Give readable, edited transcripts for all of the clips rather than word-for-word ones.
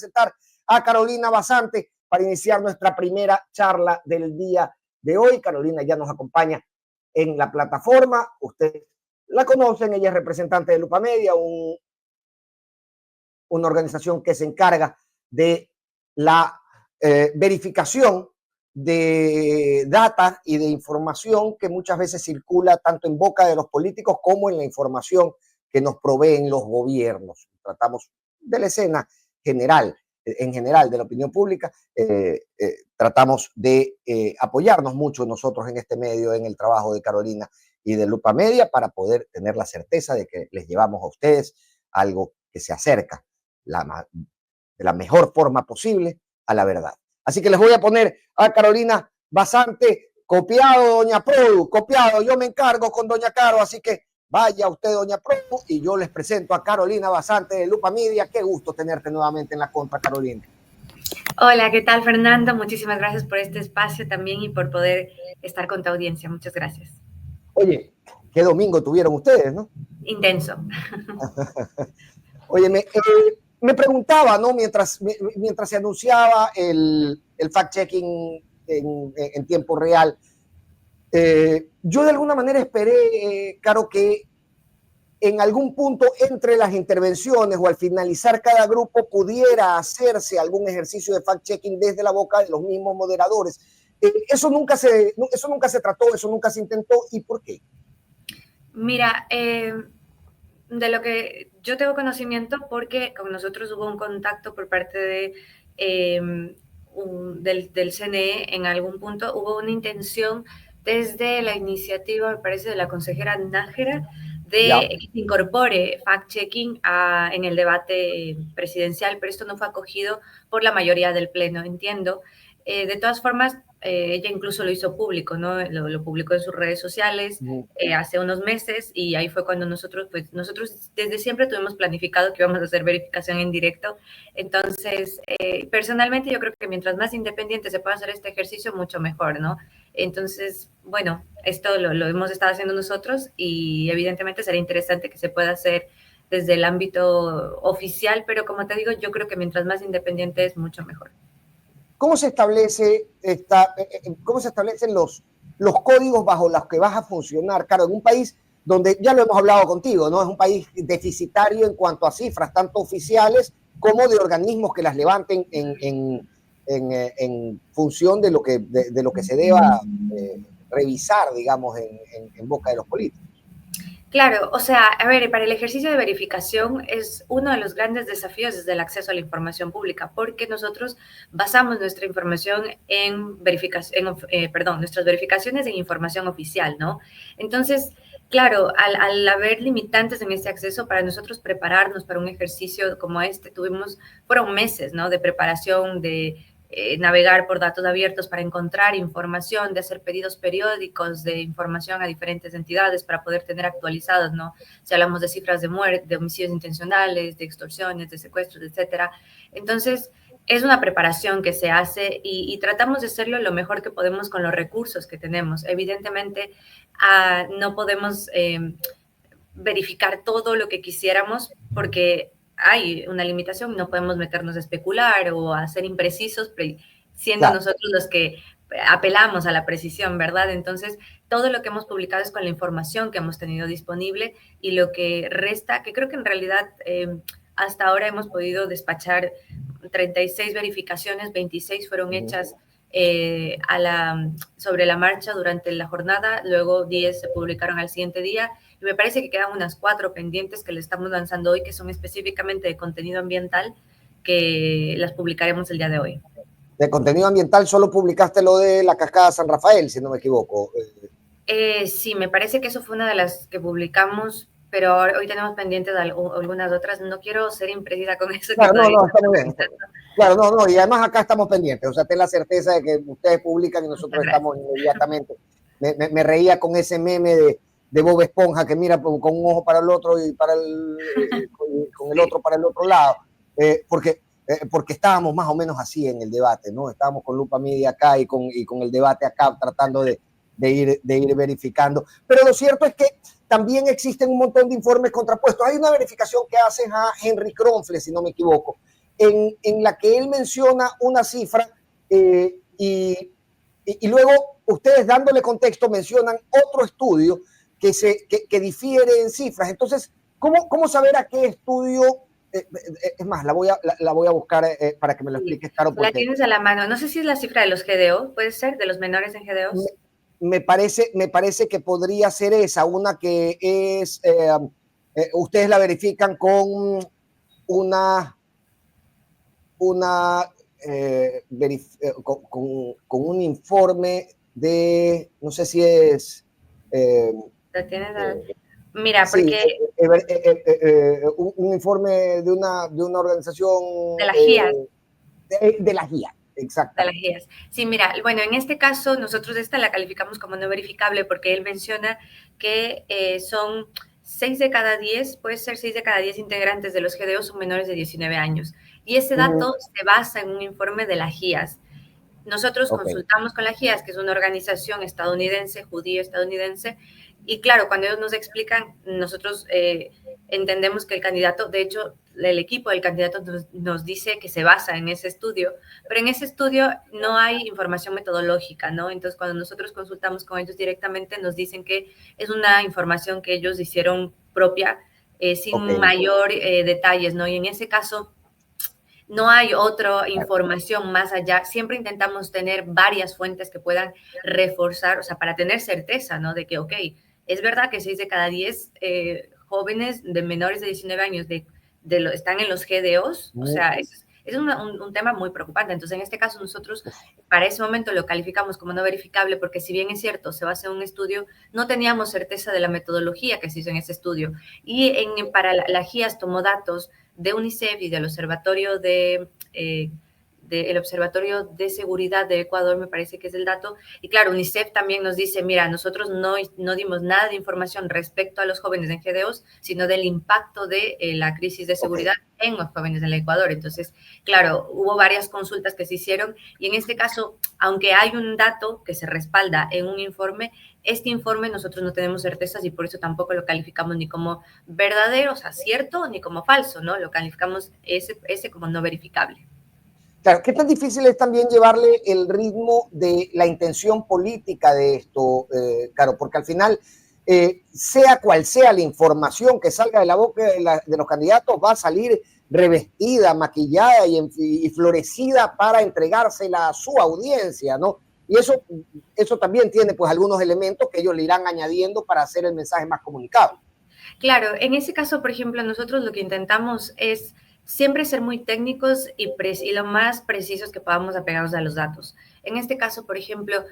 presentar a Carolina Basante para iniciar nuestra primera charla del día de hoy. Carolina ya nos acompaña en la plataforma. Ustedes la conocen, ella es representante de Lupa Media, una organización que se encarga de la verificación de data y de información que muchas veces circula tanto en boca de los políticos como en la información que nos proveen los gobiernos. Tratamos de la escena general, en general de la opinión pública, tratamos de apoyarnos mucho nosotros en este medio, en el trabajo de Carolina y de Lupa Media, para poder tener la certeza de que les llevamos a ustedes algo que se acerca de la mejor forma posible a la verdad. Así que les voy a poner a Carolina Basante, copiado, doña Produ, copiado, yo me encargo con doña Caro, así que vaya usted, doña Produ, y yo les presento a Carolina Basante de Lupa Media. Qué gusto tenerte nuevamente en la contra, Carolina. Hola, ¿qué tal, Fernando? Muchísimas gracias por este espacio también y por poder estar con tu audiencia. Muchas gracias. Oye, qué domingo tuvieron ustedes, ¿no? Intenso. Oye, me preguntaba, ¿no? Mientras se anunciaba el fact-checking en tiempo real, yo de alguna manera esperé, Caro, que en algún punto entre las intervenciones o al finalizar cada grupo pudiera hacerse algún ejercicio de fact-checking desde la boca de los mismos moderadores. Eso nunca se trató, eso nunca se intentó. ¿Y por qué? Mira, de lo que yo tengo conocimiento, porque con nosotros hubo un contacto por parte del CNE en algún punto, hubo una intención desde la iniciativa, me parece, de la consejera Nájera, de que se incorpore fact-checking en el debate presidencial, pero esto no fue acogido por la mayoría del Pleno, entiendo. De todas formas, ella incluso lo hizo público, ¿no? Lo publicó en sus redes sociales hace unos meses, y ahí fue cuando nosotros desde siempre tuvimos planificado que íbamos a hacer verificación en directo. Entonces, personalmente yo creo que mientras más independiente se pueda hacer este ejercicio, mucho mejor, ¿no? Entonces, bueno, esto lo hemos estado haciendo nosotros y evidentemente será interesante que se pueda hacer desde el ámbito oficial, pero como te digo, yo creo que mientras más independiente es mucho mejor. ¿Cómo se establecen los códigos bajo los que vas a funcionar? Claro, en un país donde, ya lo hemos hablado contigo, ¿no? Es un país deficitario en cuanto a cifras, tanto oficiales como de organismos que las levanten en función de lo que se deba revisar, digamos, en boca de los políticos. Claro, o sea, a ver, para el ejercicio de verificación es uno de los grandes desafíos desde el acceso a la información pública, porque nosotros basamos nuestra información nuestras verificaciones en información oficial, ¿no? Entonces, claro, al haber limitantes en este acceso, para nosotros prepararnos para un ejercicio como este, fueron meses, ¿no? De preparación, de navegar por datos abiertos para encontrar información, de hacer pedidos periódicos de información a diferentes entidades para poder tener actualizados, ¿no? Si hablamos de cifras de muerte, de homicidios intencionales, de extorsiones, de secuestros, etcétera. Entonces, es una preparación que se hace y tratamos de hacerlo lo mejor que podemos con los recursos que tenemos. Evidentemente, no podemos verificar todo lo que quisiéramos porque hay una limitación, no podemos meternos a especular o a ser imprecisos, siendo nosotros los que apelamos a la precisión, ¿verdad? Entonces, todo lo que hemos publicado es con la información que hemos tenido disponible, y lo que resta, que creo que en realidad hasta ahora hemos podido despachar 36 verificaciones, 26 fueron hechas sobre la marcha durante la jornada, luego 10 se publicaron al siguiente día, y me parece que quedan unas 4 pendientes que le estamos lanzando hoy, que son específicamente de contenido ambiental, que las publicaremos el día de hoy. De contenido ambiental solo publicaste lo de la cascada San Rafael, si no me equivoco. Sí, me parece que eso fue una de las que publicamos, pero hoy tenemos pendientes algunas otras. No quiero ser imprecisa con eso. Claro, no, está muy bien. Claro, no, y además acá estamos pendientes, o sea, ten la certeza de que ustedes publican y nosotros estamos inmediatamente. Me reía con ese meme de Bob Esponja que mira con un ojo para el otro y con el otro para el otro lado, porque estábamos más o menos así en el debate, ¿no? Estábamos con Lupa Media acá y con el debate acá tratando de ir verificando. Pero lo cierto es que también existen un montón de informes contrapuestos. Hay una verificación que hacen a Henry Kronfle, si no me equivoco, en la que él menciona una cifra y luego ustedes dándole contexto mencionan otro estudio que difiere en cifras. Entonces, ¿cómo saber a qué estudio? Es más, la voy a buscar para que me lo expliques, Caro, La porque tienes a la mano. No sé si es la cifra de los GDO, puede ser, de los menores en GDOs. me parece que podría ser esa, una que es, ustedes la verifican con una con un informe de, no sé si es, eh, La tienes a... Mira, sí, porque un informe de una organización de las GIAs, de la GIA, de las exactamente. guías. Sí, mira, bueno, en este caso nosotros esta la calificamos como no verificable porque él menciona que son 6 de cada 10, puede ser 6 de cada 10 integrantes de los GDO son menores de 19 años. Y ese dato se basa en un informe de las GIAS. Nosotros Ok, consultamos con la GIAS, que es una organización estadounidense, judío estadounidense, y claro, cuando ellos nos explican, nosotros entendemos que el candidato, de hecho, el equipo del candidato nos dice que se basa en ese estudio, pero en ese estudio no hay información metodológica, ¿no? Entonces, cuando nosotros consultamos con ellos directamente, nos dicen que es una información que ellos hicieron propia, sin ok. mayor detalles, ¿no? Y en ese caso no hay otra información más allá. Siempre intentamos tener varias fuentes que puedan reforzar, o sea, para tener certeza, ¿no? De que, ok, es verdad que 6 de cada 10 jóvenes de menores de 19 años están en los GDOs, o sea, es un tema muy preocupante. Entonces, en este caso, nosotros para ese momento lo calificamos como no verificable porque si bien es cierto, se basa en un estudio, no teníamos certeza de la metodología que se hizo en ese estudio. Y para la GIAS tomó datos de UNICEF y del Observatorio el Observatorio de Seguridad de Ecuador, me parece que es el dato. Y claro, UNICEF también nos dice, mira, nosotros no dimos nada de información respecto a los jóvenes en GDOs, sino del impacto de la crisis de seguridad en los jóvenes en el Ecuador. Entonces, claro, hubo varias consultas que se hicieron y en este caso, aunque hay un dato que se respalda en un informe, este informe nosotros no tenemos certezas y por eso tampoco lo calificamos ni como verdadero, o sea, cierto, ni como falso, ¿no? Lo calificamos ese como no verificable. Claro, ¿qué tan difícil es también llevarle el ritmo de la intención política de esto, Caro? Porque al final, sea cual sea la información que salga de la boca de los candidatos, va a salir revestida, maquillada y florecida para entregársela a su audiencia, ¿no? Y eso también tiene pues algunos elementos que ellos le irán añadiendo para hacer el mensaje más comunicable. Claro, en ese caso, por ejemplo, nosotros lo que intentamos es siempre ser muy técnicos y lo más precisos que podamos apegarnos a los datos. En este caso, por ejemplo,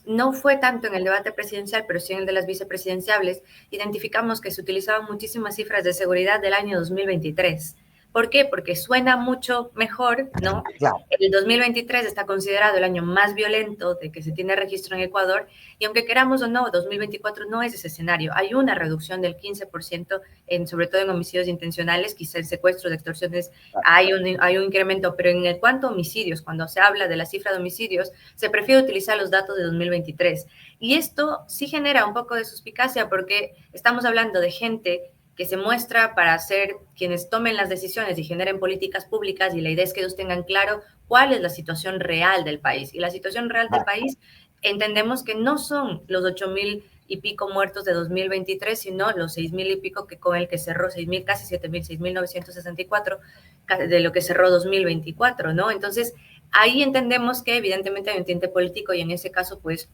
no fue tanto en el debate presidencial, pero sí en el de las vicepresidenciables, identificamos que se utilizaban muchísimas cifras de seguridad del año 2023. ¿Por qué? Porque suena mucho mejor, ¿no? Claro. El 2023 está considerado el año más violento de que se tiene registro en Ecuador y aunque queramos o no, 2024 no es ese escenario. Hay una reducción del 15%, sobre todo en homicidios intencionales, quizá en secuestros, de extorsiones, hay un incremento, pero en el cuanto a homicidios, cuando se habla de la cifra de homicidios, se prefiere utilizar los datos de 2023. Y esto sí genera un poco de suspicacia porque estamos hablando de gente que se muestra para ser quienes tomen las decisiones y generen políticas públicas y la idea es que ellos tengan claro cuál es la situación real del país. Y la situación real del país entendemos que no son los 8,000 y pico muertos de 2023, sino los 6,000 y pico que con el que cerró 6,000, casi 7,000, 6,964 de lo que cerró 2024, ¿no? Entonces, ahí entendemos que evidentemente hay un tinte político y en ese caso, pues,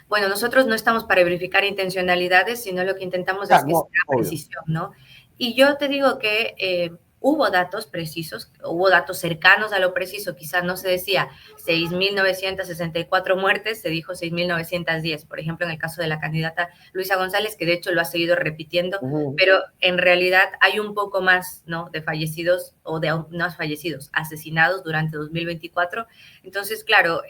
bueno, nosotros no estamos para verificar intencionalidades, sino lo que intentamos es Claro, que sea no, obvio. precisión, ¿no? Y yo te digo que hubo datos precisos, hubo datos cercanos a lo preciso, quizás no se decía 6,964 muertes, se dijo 6,910, por ejemplo, en el caso de la candidata Luisa González, que de hecho lo ha seguido repitiendo, pero en realidad hay un poco más, ¿no? De fallecidos o de no fallecidos, asesinados durante 2024. Entonces, claro,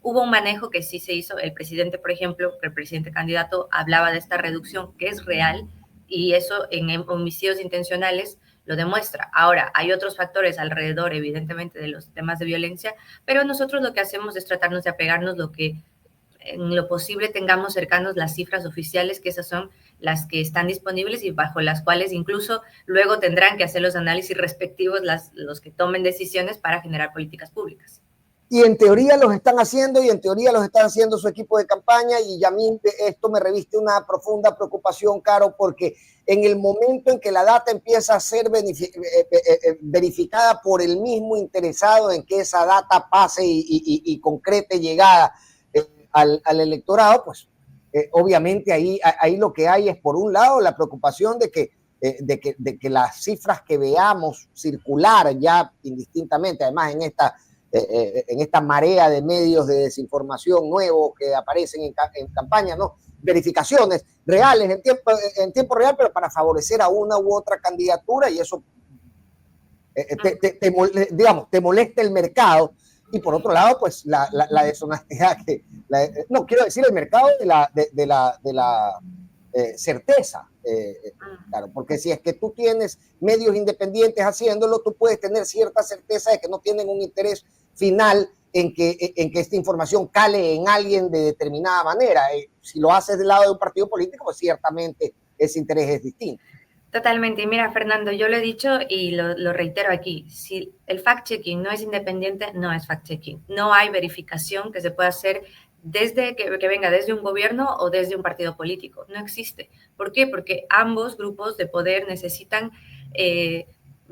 hubo un manejo que sí se hizo. El presidente, por ejemplo, el presidente candidato hablaba de esta reducción que es real y eso en homicidios intencionales lo demuestra. Ahora, hay otros factores alrededor, evidentemente, de los temas de violencia, pero nosotros lo que hacemos es tratarnos de apegarnos lo que en lo posible tengamos cercanos las cifras oficiales, que esas son las que están disponibles y bajo las cuales incluso luego tendrán que hacer los análisis respectivos los que tomen decisiones para generar políticas públicas. Y en teoría los están haciendo, y en teoría los están haciendo su equipo de campaña, y a mí esto me reviste una profunda preocupación, Caro, porque en el momento en que la data empieza a ser verificada por el mismo interesado en que esa data pase y concrete llegada al electorado, pues obviamente ahí lo que hay es, por un lado, la preocupación de que las cifras que veamos circular ya indistintamente, además en esta marea de medios de desinformación nuevos que aparecen en campañas, ¿no? Verificaciones reales en tiempo real, pero para favorecer a una u otra candidatura, y eso te molesta el mercado. Y por otro lado, pues la deshonestidad no quiero decir el mercado de la certeza, claro, porque si es que tú tienes medios independientes haciéndolo, tú puedes tener cierta certeza de que no tienen un interés final en que esta información cale en alguien de determinada manera. Si lo haces del lado de un partido político, pues ciertamente ese interés es distinto. Totalmente. Y mira, Fernando, yo lo he dicho y lo reitero aquí. Si el fact-checking no es independiente, no es fact-checking. No hay verificación que se pueda hacer desde que venga desde un gobierno o desde un partido político. No existe. ¿Por qué? Porque ambos grupos de poder necesitan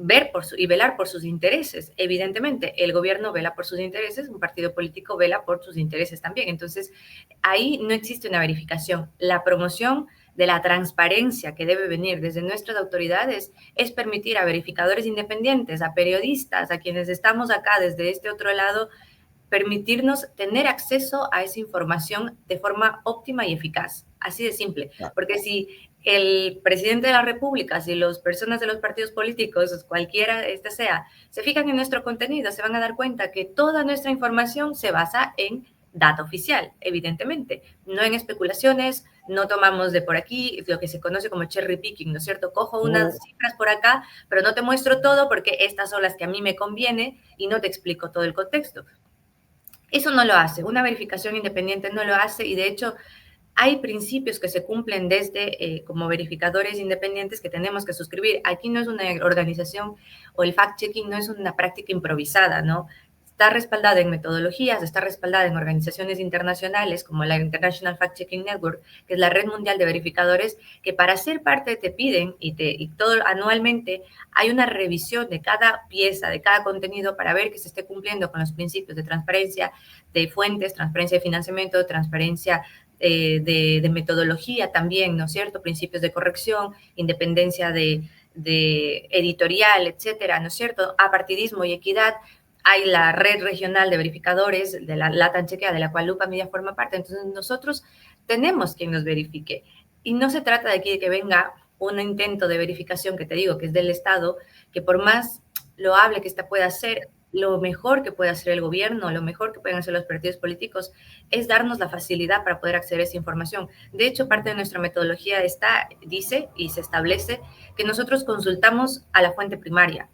ver y velar por sus intereses. Evidentemente, el gobierno vela por sus intereses, un partido político vela por sus intereses también. Entonces, ahí no existe una verificación. La promoción de la transparencia que debe venir desde nuestras autoridades es permitir a verificadores independientes, a periodistas, a quienes estamos acá desde este otro lado, permitirnos tener acceso a esa información de forma óptima y eficaz. Así de simple. Porque si el presidente de la República, si las personas de los partidos políticos, cualquiera sea, se fijan en nuestro contenido, se van a dar cuenta que toda nuestra información se basa en data oficial, evidentemente, no en especulaciones, no tomamos de por aquí lo que se conoce como cherry picking, ¿no es cierto? Cojo unas cifras por acá, pero no te muestro todo porque estas son las que a mí me conviene y no te explico todo el contexto. Eso no lo hace, una verificación independiente no lo hace, y de hecho hay principios que se cumplen desde como verificadores independientes que tenemos que suscribir. Aquí no es una organización, o el fact-checking no es una práctica improvisada, ¿no? Está respaldada en metodologías, está respaldada en organizaciones internacionales como la International Fact-Checking Network, que es la red mundial de verificadores, que para ser parte te piden, y todo anualmente hay una revisión de cada pieza, de cada contenido, para ver que se esté cumpliendo con los principios de transparencia de fuentes, transparencia de financiamiento, transparencia de metodología también, ¿no es cierto? Principios de corrección, independencia de editorial, etcétera, ¿no es cierto? Apartidismo y equidad. Hay la red regional de verificadores de la LATAM Chequea, de la cual Lupa Media forma parte. Entonces, nosotros tenemos quien nos verifique. Y no se trata de aquí de que venga un intento de verificación, que te digo que es del Estado, que por más loable que esta pueda ser, lo mejor que puede hacer el gobierno, lo mejor que pueden hacer los partidos políticos es darnos la facilidad para poder acceder a esa información. De hecho, parte de nuestra metodología dice y se establece que nosotros consultamos a la fuente primaria.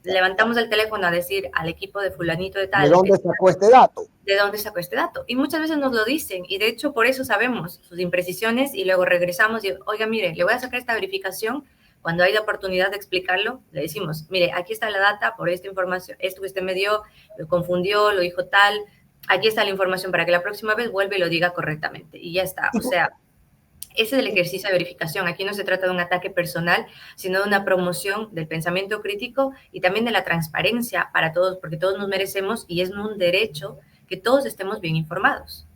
Levantamos el teléfono a decir al equipo de fulanito de tal. ¿De dónde sacó este dato? ¿De dónde sacó este dato? Y muchas veces nos lo dicen, y de hecho por eso sabemos sus imprecisiones, y luego regresamos y, oiga, mire, le voy a sacar esta verificación. Cuando hay la oportunidad de explicarlo, le decimos, mire, aquí está la data por esta información, esto que usted me dio, lo confundió, lo dijo tal, aquí está la información para que la próxima vez vuelva y lo diga correctamente. Y ya está. O sea, ese es el ejercicio de verificación. Aquí no se trata de un ataque personal, sino de una promoción del pensamiento crítico y también de la transparencia para todos, porque todos nos merecemos y es un derecho que todos estemos bien informados.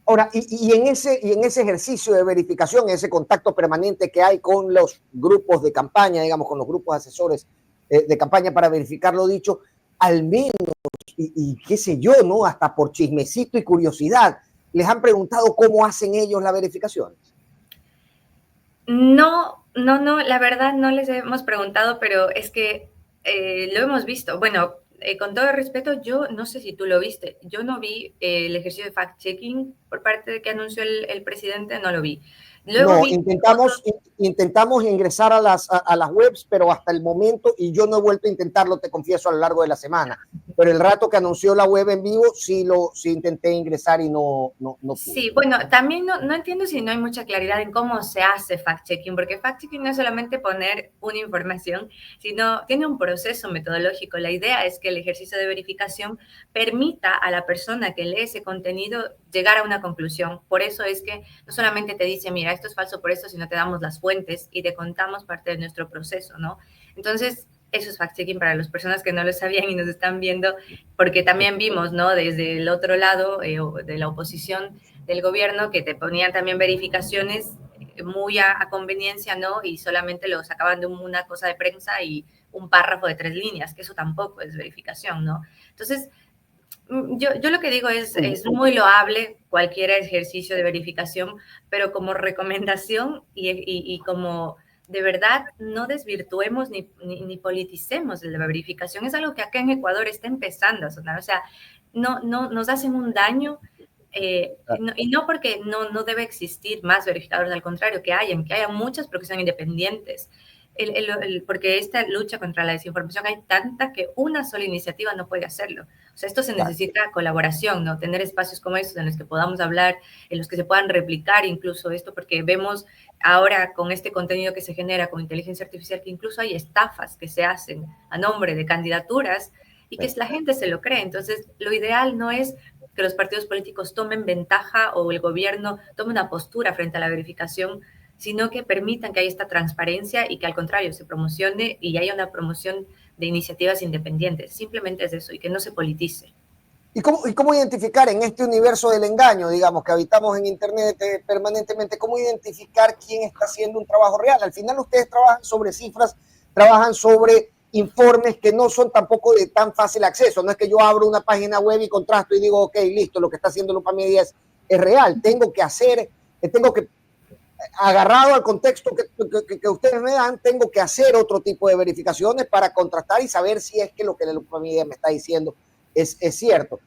Ahora, y en ese ejercicio de verificación, ese contacto permanente que hay con los grupos de campaña, digamos, con los grupos asesores de campaña para verificar lo dicho, al menos, y qué sé yo, ¿no? Hasta por chismecito y curiosidad, ¿les han preguntado cómo hacen ellos la verificación? No, la verdad no les hemos preguntado, pero es que lo hemos visto. Bueno, con todo el respeto, yo no sé si tú lo viste. Yo no vi el ejercicio de fact-checking por parte de que anunció el presidente, no lo vi. Luego No, vi intentamos ingresar a las webs, pero hasta el momento, y yo no he vuelto a intentarlo, te confieso, a lo largo de la semana. Pero el rato que anunció la web en vivo, sí intenté ingresar y no pude. Sí, bueno, también no entiendo si no hay mucha claridad en cómo se hace fact-checking, porque fact-checking no es solamente poner una información, sino tiene un proceso metodológico. La idea es que el ejercicio de verificación permita a la persona que lee ese contenido llegar a una conclusión. Por eso es que no solamente te dice, mira, esto es falso por esto, sino te damos las fuentes y te contamos parte de nuestro proceso, ¿no? Entonces, eso es fact-checking para las personas que no lo sabían y nos están viendo, porque también vimos, ¿no? Desde el otro lado, de la oposición del gobierno, que te ponían también verificaciones muy a conveniencia, ¿no? Y solamente lo sacaban de una cosa de prensa y un párrafo de 3 líneas, que eso tampoco es verificación, ¿no? Entonces, yo lo que digo es muy loable cualquier ejercicio de verificación, pero como recomendación y como de verdad no desvirtuemos ni politicemos la verificación. Es algo que acá en Ecuador está empezando a sonar. O sea, no nos hacen un daño y no porque no debe existir más verificadores, al contrario, que haya muchas, pero que sean independientes. Porque esta lucha contra la desinformación hay tanta que una sola iniciativa no puede hacerlo. O sea, esto se necesita colaboración, ¿no? Tener espacios como estos en los que podamos hablar, en los que se puedan replicar incluso esto, porque vemos ahora con este contenido que se genera con inteligencia artificial que incluso hay estafas que se hacen a nombre de candidaturas y que la gente se lo cree. Entonces, lo ideal no es que los partidos políticos tomen ventaja o el gobierno tome una postura frente a la verificación, sino que permitan que haya esta transparencia y que al contrario se promocione y haya una promoción de iniciativas independientes. Simplemente es eso y que no se politice. ¿Y cómo identificar en este universo del engaño, digamos, que habitamos en Internet permanentemente, cómo identificar quién está haciendo un trabajo real? Al final ustedes trabajan sobre cifras, trabajan sobre informes que no son tampoco de tan fácil acceso. No es que yo abro una página web y contrasto y digo, ok, listo, lo que está haciendo Lupa Media es real. Tengo que agarrado al contexto que ustedes me dan, tengo que hacer otro tipo de verificaciones para contrastar y saber si es que lo que la Lupa Media me está diciendo es cierto.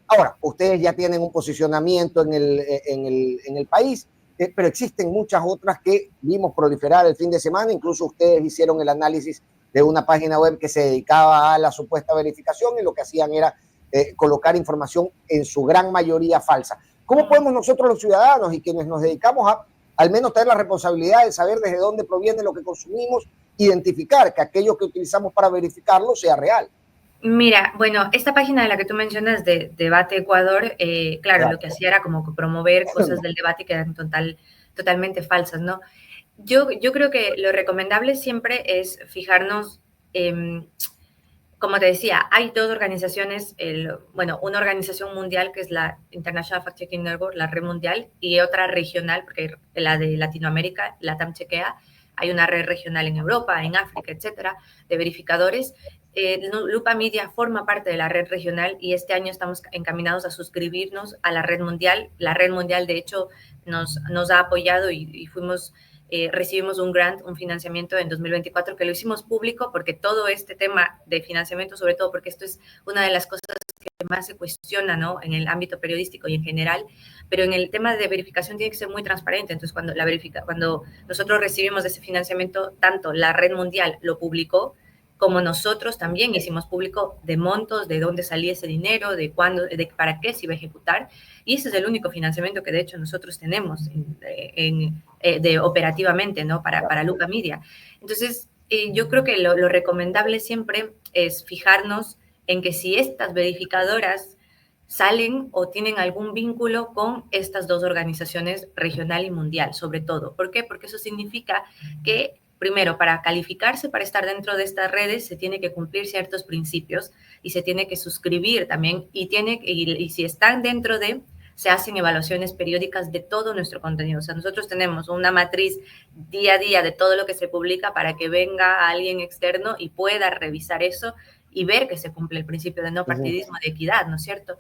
Ahora, ustedes ya tienen un posicionamiento en el país, pero existen muchas otras que vimos proliferar el fin de semana. Incluso ustedes hicieron el análisis de una página web que se dedicaba a la supuesta verificación y lo que hacían era colocar información en su gran mayoría falsa. ¿Cómo podemos nosotros los ciudadanos y quienes nos dedicamos a al menos tener la responsabilidad de saber desde dónde proviene lo que consumimos, identificar que aquello que utilizamos para verificarlo sea real? Mira, bueno, esta página de la que tú mencionas de Debate Ecuador, claro, lo que hacía era como promover cosas del debate que eran totalmente falsas, ¿no? Yo creo que lo recomendable siempre es fijarnos, como te decía, hay dos organizaciones, bueno, una organización mundial que es la International Fact Checking Network, la red mundial, y otra regional, porque la de Latinoamérica, la TAM Chequea, hay una red regional en Europa, en África, etcétera, de verificadores. Lupa Media forma parte de la red regional y este año estamos encaminados a suscribirnos a la red mundial. La red mundial, de hecho, nos ha apoyado y recibimos un grant, un financiamiento en 2024 que lo hicimos público porque todo este tema de financiamiento, sobre todo porque esto es una de las cosas que más se cuestiona, ¿no? En el ámbito periodístico y en general, pero en el tema de verificación tiene que ser muy transparente. Entonces, cuando nosotros recibimos ese financiamiento, tanto la red mundial lo publicó, como nosotros también hicimos público de montos, de dónde salía ese dinero, de cuándo, de para qué se iba a ejecutar. Y ese es el único financiamiento que de hecho nosotros tenemos operativamente, ¿no? Para Lupa Media. Entonces, yo creo que lo recomendable siempre es fijarnos en que si estas verificadoras salen o tienen algún vínculo con estas dos organizaciones regional y mundial, sobre todo. ¿Por qué? Porque eso significa que primero, para calificarse, para estar dentro de estas redes, se tiene que cumplir ciertos principios y se tiene que suscribir también y si están dentro de, se hacen evaluaciones periódicas de todo nuestro contenido. O sea, nosotros tenemos una matriz día a día de todo lo que se publica para que venga alguien externo y pueda revisar eso y ver que se cumple el principio de no partidismo, de equidad, ¿no es cierto?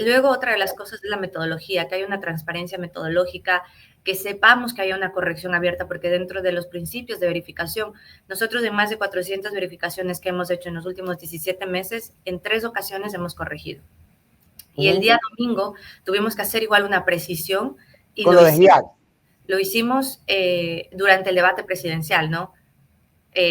Luego, otra de las cosas es la metodología, que hay una transparencia metodológica, que sepamos que haya una corrección abierta, porque dentro de los principios de verificación, nosotros en más de 400 verificaciones que hemos hecho en los últimos 17 meses, en 3 ocasiones hemos corregido. Y el día domingo tuvimos que hacer igual una precisión. Y con lo de GIAC. lo hicimos durante el debate presidencial, ¿no?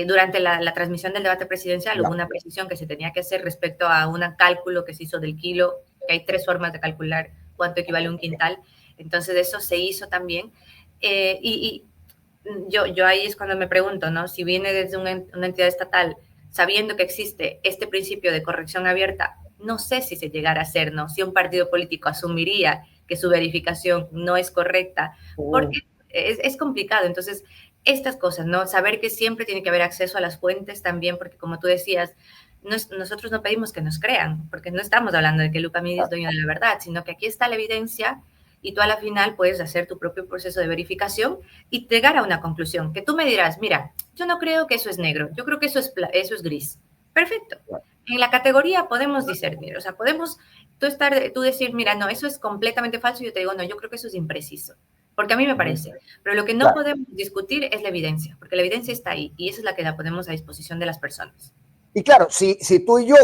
Durante la transmisión del debate presidencial Ya. hubo una precisión que se tenía que hacer respecto a un cálculo que se hizo del kilo, que hay 3 formas de calcular cuánto equivale a un quintal. Entonces eso se hizo también. Y yo ahí es cuando me pregunto, ¿no? Si viene desde una entidad estatal, sabiendo que existe este principio de corrección abierta, no sé si se llegara a hacer, ¿no? Si un partido político asumiría que su verificación no es correcta, porque es complicado. Entonces, estas cosas, ¿no? Saber que siempre tiene que haber acceso a las fuentes también, porque como tú decías, nosotros no pedimos que nos crean, porque no estamos hablando de que Luca Midi es dueño de la verdad, sino que aquí está la evidencia y tú a la final puedes hacer tu propio proceso de verificación y llegar a una conclusión, que tú me dirás, mira, yo no creo que eso es negro, yo creo que eso es gris. Perfecto. En la categoría podemos discernir, o sea, podemos tú decir, mira, no, eso es completamente falso, y yo te digo, no, yo creo que eso es impreciso, porque a mí me parece. Pero lo que no podemos discutir es la evidencia, porque la evidencia está ahí y esa es la que la ponemos a disposición de las personas. Y claro, si tú y yo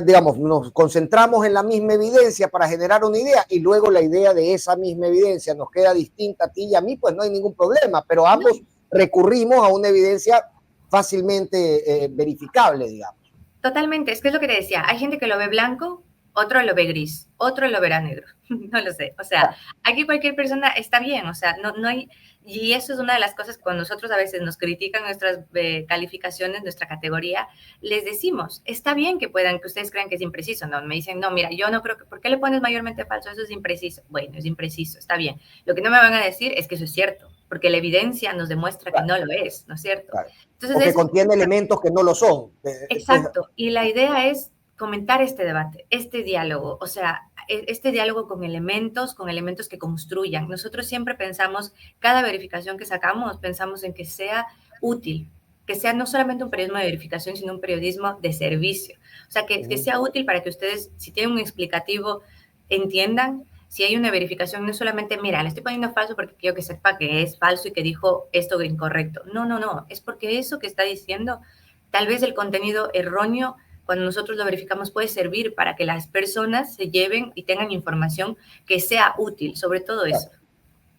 digamos, nos concentramos en la misma evidencia para generar una idea y luego la idea de esa misma evidencia nos queda distinta a ti y a mí, pues no hay ningún problema, pero ambos recurrimos a una evidencia fácilmente verificable, digamos. Totalmente, es que es lo que te decía, hay gente que lo ve blanco, otro lo ve gris, otro lo verá negro, no lo sé, o sea, aquí cualquier persona está bien, o sea, no hay, y eso es una de las cosas cuando nosotros a veces nos critican nuestras calificaciones, nuestra categoría, les decimos, está bien que que ustedes crean que es impreciso, no, me dicen, no, mira, yo no creo que, ¿por qué le pones mayormente falso? Eso es impreciso, bueno, es impreciso, está bien, lo que no me van a decir es que eso es cierto, porque la evidencia nos demuestra que no lo es, ¿no es cierto? Entonces, O que contiene elementos que no lo son. exacto, y la idea es comentar este debate, este diálogo, o sea, este diálogo con elementos que construyan. Nosotros siempre pensamos, cada verificación que sacamos, pensamos en que sea útil, que sea no solamente un periodismo de verificación, sino un periodismo de servicio. O sea, que sea útil para que ustedes, si tienen un explicativo, entiendan. Si hay una verificación, no solamente, mira, le estoy poniendo falso porque quiero que sepa que es falso y que dijo esto incorrecto. No, no, no, es porque eso que está diciendo, tal vez el contenido erróneo, cuando nosotros lo verificamos, puede servir para que las personas se lleven y tengan información que sea útil, sobre todo eso.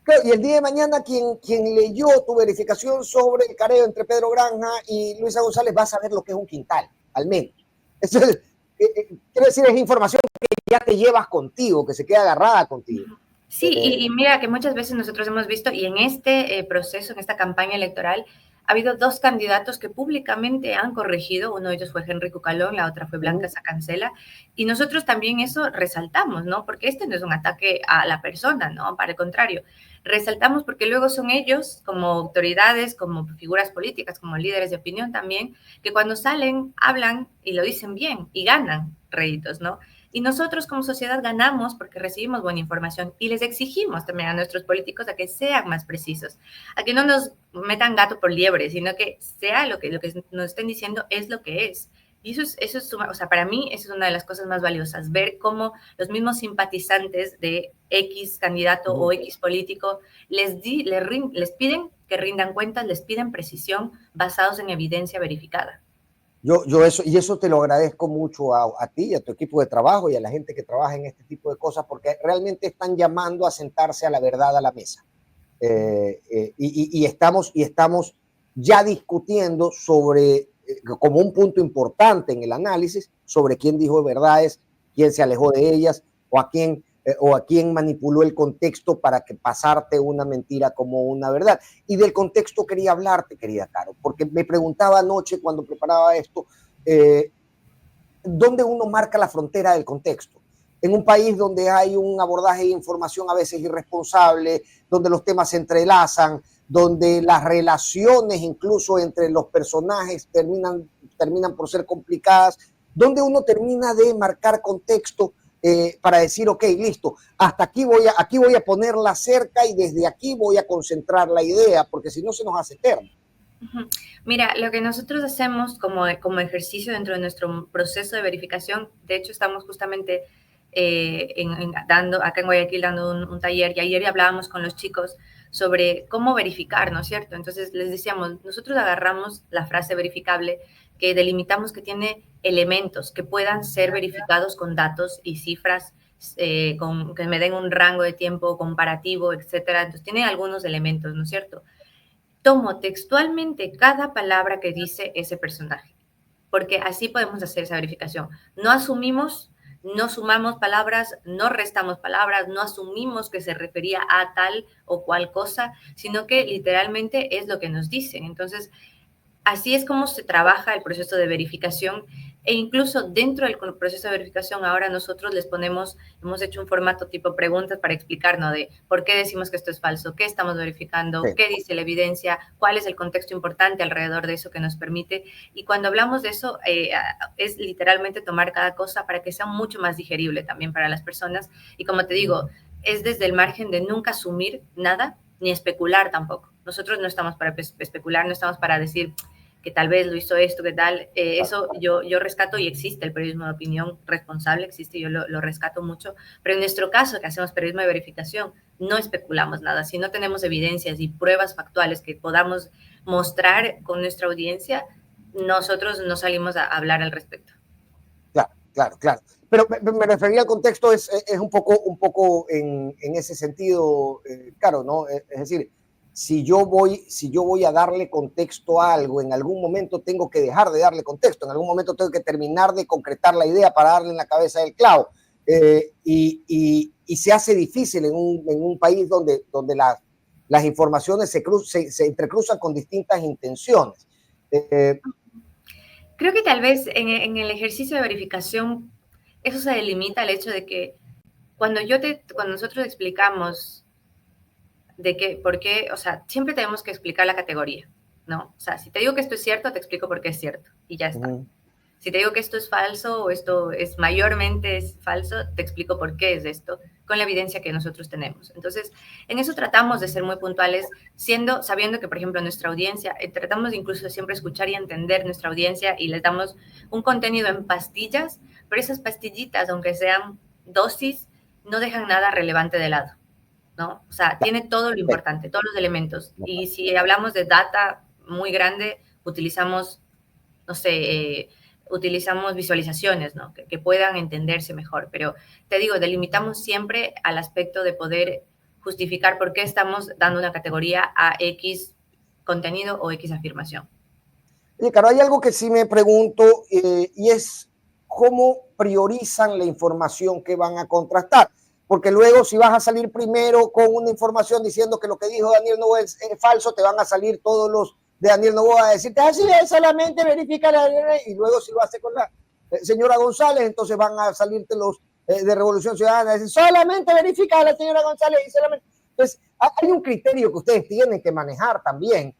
Claro, y el día de mañana quien leyó tu verificación sobre el careo entre Pedro Granja y Luisa González va a saber lo que es un quintal, al menos. Eso es, quiero decir, es información que ya te llevas contigo, que se queda agarrada contigo. Sí, y mira que muchas veces nosotros hemos visto, y en este proceso, en esta campaña electoral, ha habido 2 candidatos que públicamente han corregido. Uno de ellos fue Henry Cucalón, la otra fue Blanca Sacancela. Y nosotros también eso resaltamos, ¿no? Porque este no es un ataque a la persona, ¿no? Para el contrario, resaltamos porque luego son ellos, como autoridades, como figuras políticas, como líderes de opinión también, que cuando salen, hablan y lo dicen bien y ganan réditos, ¿no? Y nosotros como sociedad ganamos porque recibimos buena información y les exigimos también a nuestros políticos a que sean más precisos, a que no nos metan gato por liebre, sino que sea lo que nos estén diciendo es lo que es. Y eso es, o sea, para mí eso es una de las cosas más valiosas, ver cómo los mismos simpatizantes de X candidato o X político les piden que rindan cuentas, les piden precisión basados en evidencia verificada. Yo eso te lo agradezco mucho a ti, a tu equipo de trabajo y a la gente que trabaja en este tipo de cosas, porque realmente están llamando a sentarse a la verdad a la mesa. Y estamos ya discutiendo sobre, como un punto importante en el análisis, sobre quién dijo verdades, quién se alejó de ellas, o a quién manipuló el contexto para que pasarte una mentira como una verdad. Y del contexto quería hablarte, querida Caro, porque me preguntaba anoche cuando preparaba esto, ¿dónde uno marca la frontera del contexto? En un país donde hay un abordaje de información a veces irresponsable, donde los temas se entrelazan, donde las relaciones incluso entre los personajes terminan por ser complicadas, donde uno termina de marcar contexto para decir, ok, listo, hasta aquí voy a ponerla cerca y desde aquí voy a concentrar la idea, porque si no se nos hace eterno. Mira, lo que nosotros hacemos como ejercicio dentro de nuestro proceso de verificación, de hecho estamos justamente acá en Guayaquil dando un taller, y ayer hablábamos con los chicos sobre cómo verificar, ¿no es cierto? Entonces les decíamos, nosotros agarramos la frase verificable, que delimitamos que tiene elementos que puedan ser verificados con datos y cifras que me den un rango de tiempo comparativo, etcétera. Entonces, tiene algunos elementos, ¿no es cierto? Tomo textualmente cada palabra que dice ese personaje, porque así podemos hacer esa verificación. No asumimos, no sumamos palabras, no restamos palabras, no asumimos que se refería a tal o cual cosa, sino que literalmente es lo que nos dicen. Entonces, así es como se trabaja el proceso de verificación, e incluso dentro del proceso de verificación ahora nosotros les ponemos, hemos hecho un formato tipo preguntas para explicarnos de por qué decimos que esto es falso, qué estamos verificando, Sí. qué dice la evidencia, cuál es el contexto importante alrededor de eso que nos permite. Y cuando hablamos de eso, es literalmente tomar cada cosa para que sea mucho más digerible también para las personas. Y como te digo, es desde el margen de nunca asumir nada ni especular tampoco. Nosotros no estamos para especular, no estamos para decir que tal vez lo hizo esto, que tal, eso yo rescato, y existe el periodismo de opinión responsable, existe, yo lo rescato mucho, pero en nuestro caso, que hacemos periodismo de verificación, no especulamos nada. Si no tenemos evidencias y pruebas factuales que podamos mostrar con nuestra audiencia, nosotros no salimos a hablar al respecto. Claro, claro, claro. Pero me refería al contexto, es un poco en ese sentido, claro, ¿no? Es decir, si yo voy a darle contexto a algo, en algún momento tengo que dejar de darle contexto, en algún momento tengo que terminar de concretar la idea para darle en la cabeza del clavo. Y se hace difícil en un país donde las informaciones se entrecruzan con distintas intenciones. Creo que tal vez en el ejercicio de verificación eso se delimita al hecho de que cuando nosotros explicamos de que, por qué, o sea, siempre tenemos que explicar la categoría, ¿no? O sea, si te digo que esto es cierto, te explico por qué es cierto y ya está. Si te digo que esto es falso o esto es mayormente es falso, te explico por qué es esto, con la evidencia que nosotros tenemos. Entonces, en eso tratamos de ser muy puntuales, sabiendo que, por ejemplo, nuestra audiencia, tratamos de incluso siempre escuchar y entender nuestra audiencia, y les damos un contenido en pastillas, pero esas pastillitas, aunque sean dosis, no dejan nada relevante de lado, ¿no? O sea, tiene todo lo importante, todos los elementos. Y si hablamos de data muy grande, utilizamos, no sé, utilizamos visualizaciones, ¿no? Que puedan entenderse mejor. Pero te digo, delimitamos siempre al aspecto de poder justificar por qué estamos dando una categoría a X contenido o X afirmación. Oye, Caro, hay algo que sí me pregunto y es cómo priorizan la información que van a contrastar. Porque luego si vas a salir primero con una información diciendo que lo que dijo Daniel Noboa es falso, te van a salir todos los de Daniel Noboa a decirte, así es, solamente verifica la... Y luego si lo hace con la señora González, entonces van a salirte los de Revolución Ciudadana a decir, solamente verifica a la señora González y solamente... Entonces, hay un criterio que ustedes tienen que manejar también.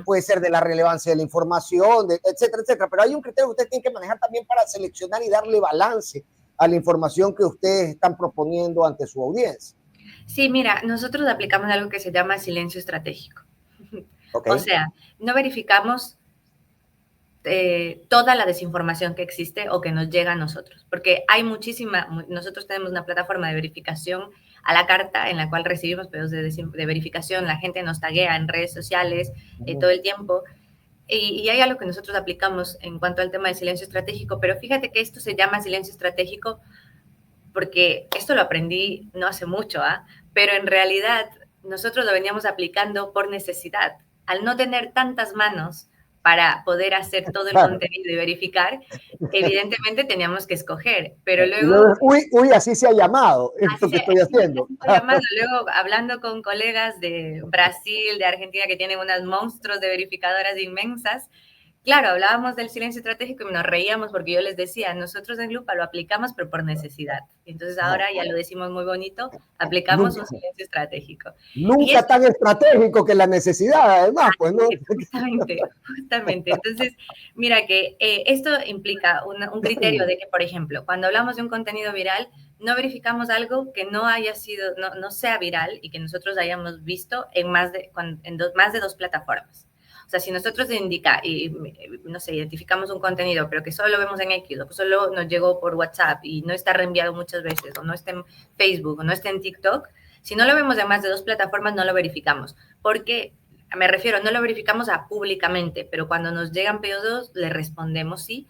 Puede ser de la relevancia de la información, etcétera, etcétera, pero hay un criterio que ustedes tienen que manejar también para seleccionar y darle balance a la información que ustedes están proponiendo ante su audiencia. Sí, mira, nosotros aplicamos algo que se llama silencio estratégico. O Okay. sea, no verificamos toda la desinformación que existe o que nos llega a nosotros, porque hay nosotros tenemos una plataforma de verificación a la carta en la cual recibimos pedidos de verificación, la gente nos taguea en redes sociales todo el tiempo, y hay algo que nosotros aplicamos en cuanto al tema de silencio estratégico, pero fíjate que esto se llama silencio estratégico porque esto lo aprendí no hace mucho, pero en realidad nosotros lo veníamos aplicando por necesidad. Al no tener tantas manos para poder hacer todo el Claro. contenido y verificar, evidentemente teníamos que escoger, pero Y luego, luego, uy, así se ha llamado esto que estoy haciendo. así se llama, luego hablando con colegas de Brasil, de Argentina, que tienen unas monstruos de verificadoras inmensas. Claro, hablábamos del silencio estratégico y nos reíamos porque yo les decía, nosotros en Lupa lo aplicamos, pero por necesidad. Entonces ahora ya lo decimos muy bonito, aplicamos Nunca, un silencio estratégico. Y nunca esto, tan estratégico que la necesidad, además, pues no. justamente, justamente. Entonces, mira que esto implica un criterio de que, por ejemplo, cuando hablamos de un contenido viral, no verificamos algo que no haya sido, no sea viral y que nosotros hayamos visto en más de dos plataformas. O sea, si nosotros no sé, identificamos un contenido, pero que solo lo vemos en X, o que solo nos llegó por WhatsApp y no está reenviado muchas veces, o no está en Facebook, o no está en TikTok, si no lo vemos en más de dos plataformas, no lo verificamos. Porque, no lo verificamos públicamente, pero cuando nos llegan pedidos, le respondemos sí,